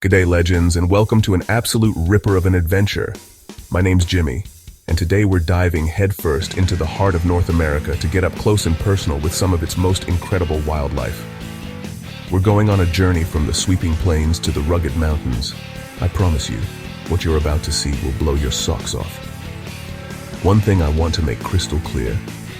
G'day legends, and welcome to an absolute ripper of an adventure. My name's Jimmy, and today we're diving headfirst into the heart of North America to get up close and personal with some of its most incredible wildlife. We're going on a journey from the sweeping plains to the rugged mountains. I promise you, what you're about to see will blow your socks off. One thing I want to make crystal clear: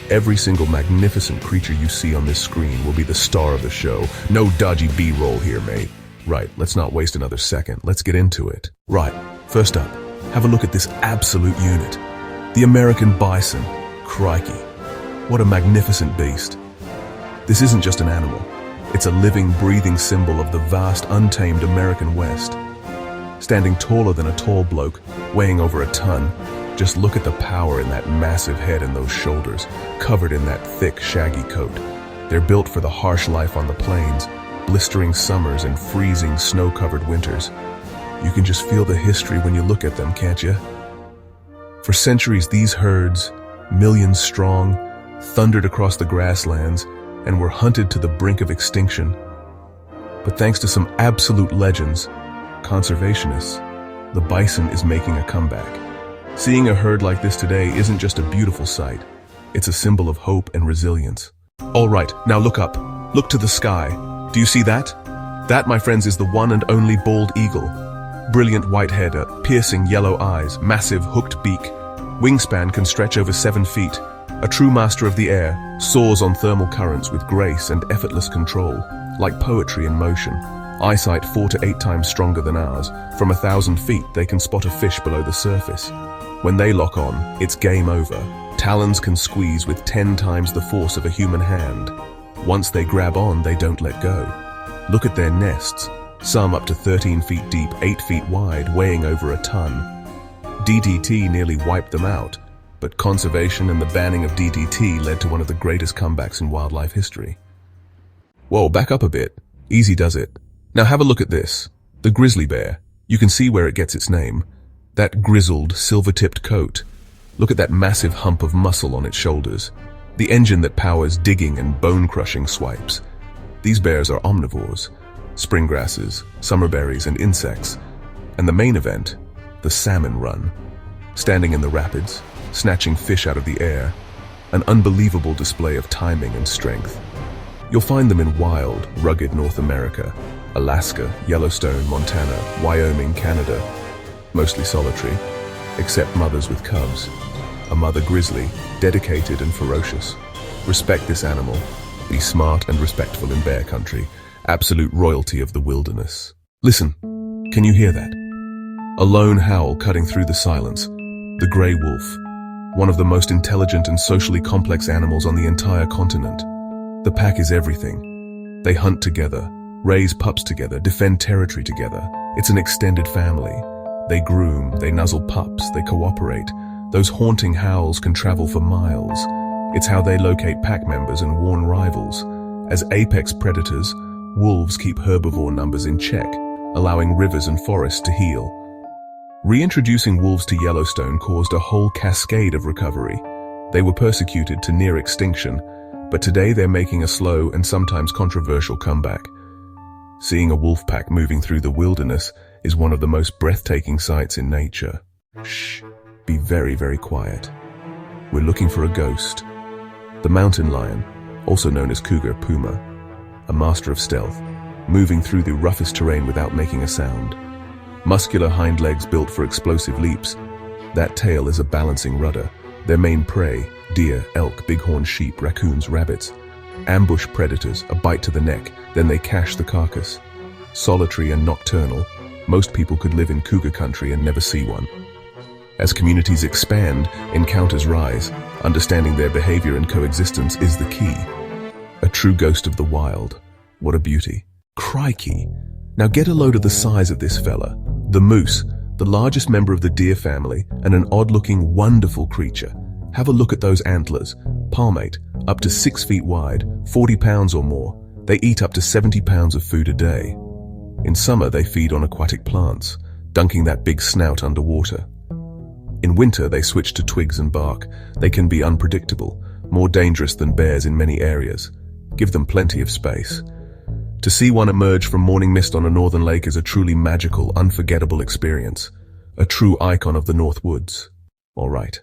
every single magnificent creature you see on this screen will be the star of the show. No dodgy B-roll here, mate. Right, let's not waste another second. Let's get into it. Right, first up, have a look at this absolute unit. The American bison. Crikey, what a magnificent beast. This isn't just an animal. It's a living, breathing symbol of the vast, untamed American West. Standing taller than a tall bloke, weighing over a ton, just look at the power in that massive head and those shoulders, covered in that thick, shaggy coat. They're built for the harsh life on the plains, blistering summers and freezing, snow-covered winters. You can just feel the history when you look at them, can't you? For centuries, these herds, millions strong, thundered across the grasslands and were hunted to the brink of extinction. But thanks to some absolute legends, conservationists, the bison is making a comeback. Seeing a herd like this today isn't just a beautiful sight. It's a symbol of hope and resilience. All right, now look up. Look to the sky. Do you see that? That, my friends, is the one and only bald eagle. Brilliant white head, piercing yellow eyes, massive hooked beak. Wingspan can stretch over 7 feet. A true master of the air, soars on thermal currents with grace and effortless control, like poetry in motion. Eyesight 4 to 8 times stronger than ours. From 1,000 feet, they can spot a fish below the surface. When they lock on, it's game over. Talons can squeeze with 10 times the force of a human hand. Once they grab on, they don't let go. Look at their nests, some up to 13 feet deep, 8 feet wide, weighing over a ton. DDT nearly wiped them out, but conservation and the banning of DDT led to one of the greatest comebacks in wildlife history. Whoa, back up a bit. Easy does it. Now have a look at this. The grizzly bear. You can see where it gets its name. That grizzled, silver-tipped coat. Look at that massive hump of muscle on its shoulders. The engine that powers digging and bone-crushing swipes. These bears are omnivores, spring grasses, summer berries, and insects. And the main event, the salmon run. Standing in the rapids, snatching fish out of the air, an unbelievable display of timing and strength. You'll find them in wild, rugged North America, Alaska, Yellowstone, Montana, Wyoming, Canada, mostly solitary, except mothers with cubs. A mother grizzly, dedicated and ferocious. Respect this animal. Be smart and respectful in bear country. Absolute royalty of the wilderness. Listen, can you hear that? A lone howl cutting through the silence. The gray wolf, one of the most intelligent and socially complex animals on the entire continent. The pack is everything. They hunt together, raise pups together, defend territory together. It's an extended family. They groom, they nuzzle pups, they cooperate. Those haunting howls can travel for miles. It's how they locate pack members and warn rivals. As apex predators, wolves keep herbivore numbers in check, allowing rivers and forests to heal. Reintroducing wolves to Yellowstone caused a whole cascade of recovery. They were persecuted to near extinction, but today they're making a slow and sometimes controversial comeback. Seeing a wolf pack moving through the wilderness is one of the most breathtaking sights in nature. Shh. Be very, very quiet. We're looking for a ghost. The mountain lion, also known as cougar puma, a master of stealth, moving through the roughest terrain without making a sound. Muscular hind legs built for explosive leaps. That tail is a balancing rudder. Their main prey, deer, elk, bighorn sheep, raccoons, rabbits. Ambush predators, a bite to the neck, then they cache the carcass. Solitary and nocturnal, most people could live in cougar country and never see one. As communities expand, encounters rise. Understanding their behavior and coexistence is the key. A true ghost of the wild. What a beauty. Crikey. Now get a load of the size of this fella. The moose, the largest member of the deer family, and an odd-looking, wonderful creature. Have a look at those antlers. Palmate, up to 6 feet wide, 40 pounds or more. They eat up to 70 pounds of food a day. In summer, they feed on aquatic plants, dunking that big snout underwater. In winter, they switch to twigs and bark. They can be unpredictable, more dangerous than bears in many areas. Give them plenty of space. To see one emerge from morning mist on a northern lake is a truly magical, unforgettable experience. A true icon of the North Woods. All right,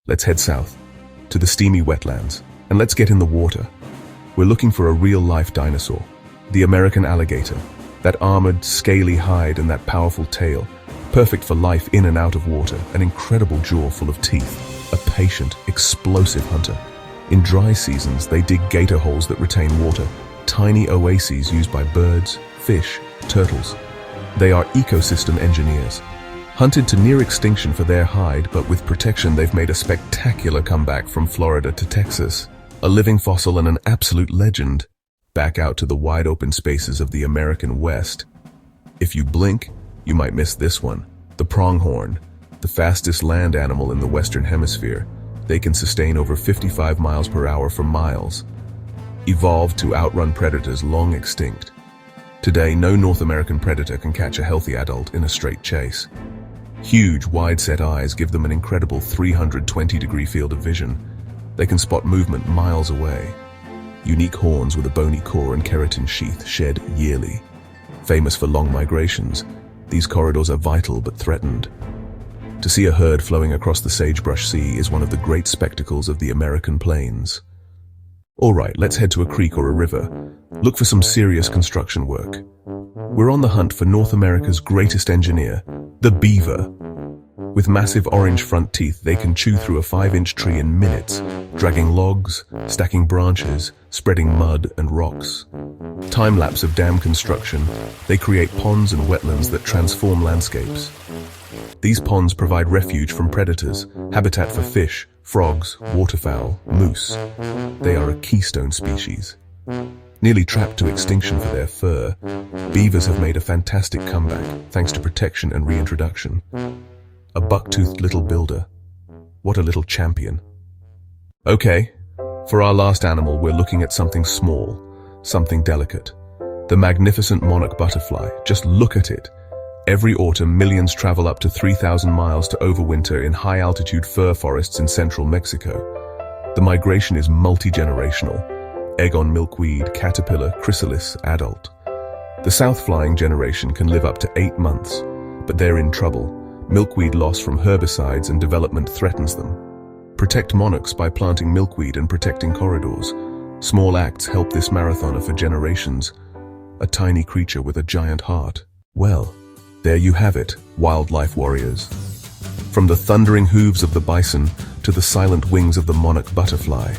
let's head south, to the steamy wetlands, and let's get in the water. We're looking for a real-life dinosaur, the American alligator. That armored, scaly hide and that powerful tail, perfect for life in and out of water, an incredible jaw full of teeth, a patient, explosive hunter. In dry seasons, they dig gator holes that retain water, tiny oases used by birds, fish, turtles. They are ecosystem engineers. Hunted to near extinction for their hide, but with protection they've made a spectacular comeback from Florida to Texas. A living fossil and an absolute legend. Back out to the wide open spaces of the American West. If you blink, you might miss this one. The pronghorn, the fastest land animal in the Western Hemisphere. They can sustain over 55 miles per hour for miles. Evolved to outrun predators long extinct. Today, no North American predator can catch a healthy adult in a straight chase. Huge, wide-set eyes give them an incredible 320-degree field of vision. They can spot movement miles away. Unique horns with a bony core and keratin sheath shed yearly. Famous for long migrations, these corridors are vital but threatened. To see a herd flowing across the sagebrush sea is one of the great spectacles of the American plains. All right, let's head to a creek or a river. Look for some serious construction work. We're on the hunt for North America's greatest engineer, the beaver. With massive orange front teeth, they can chew through a 5-inch tree in minutes, dragging logs, stacking branches, spreading mud and rocks. Time-lapse of dam construction, they create ponds and wetlands that transform landscapes. These ponds provide refuge from predators, habitat for fish, frogs, waterfowl, moose. They are a keystone species. Nearly trapped to extinction for their fur, beavers have made a fantastic comeback thanks to protection and reintroduction. A buck-toothed little builder. What a little champion. Okay, for our last animal, we're looking at something small, something delicate. The magnificent monarch butterfly. Just look at it. Every autumn, millions travel up to 3,000 miles to overwinter in high-altitude fir forests in central Mexico. The migration is multi-generational. Egg on milkweed, caterpillar, chrysalis, adult. The south-flying generation can live up to 8 months, but they're in trouble. Milkweed loss from herbicides and development threatens them. Protect monarchs by planting milkweed and protecting corridors. Small acts help this marathoner for generations. A tiny creature with a giant heart. Well, there you have it, wildlife warriors. From the thundering hooves of the bison to the silent wings of the monarch butterfly.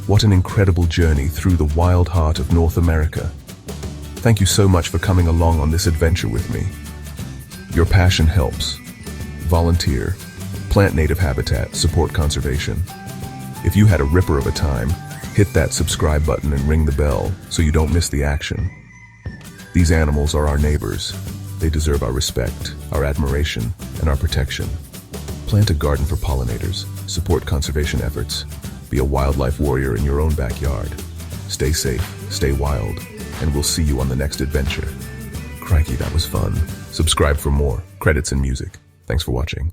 What an incredible journey through the wild heart of North America. Thank you so much for coming along on this adventure with me. Your passion helps. Volunteer, plant native habitat, support conservation. If you had a ripper of a time, hit that subscribe button and ring the bell so you don't miss the action. These animals are our neighbors. They deserve our respect, our admiration, and our protection. Plant a garden for pollinators, support conservation efforts, be a wildlife warrior in your own backyard. Stay safe, stay wild, and we'll see you on the next adventure. Crikey, that was fun. Subscribe for more credits and music. Thanks for watching.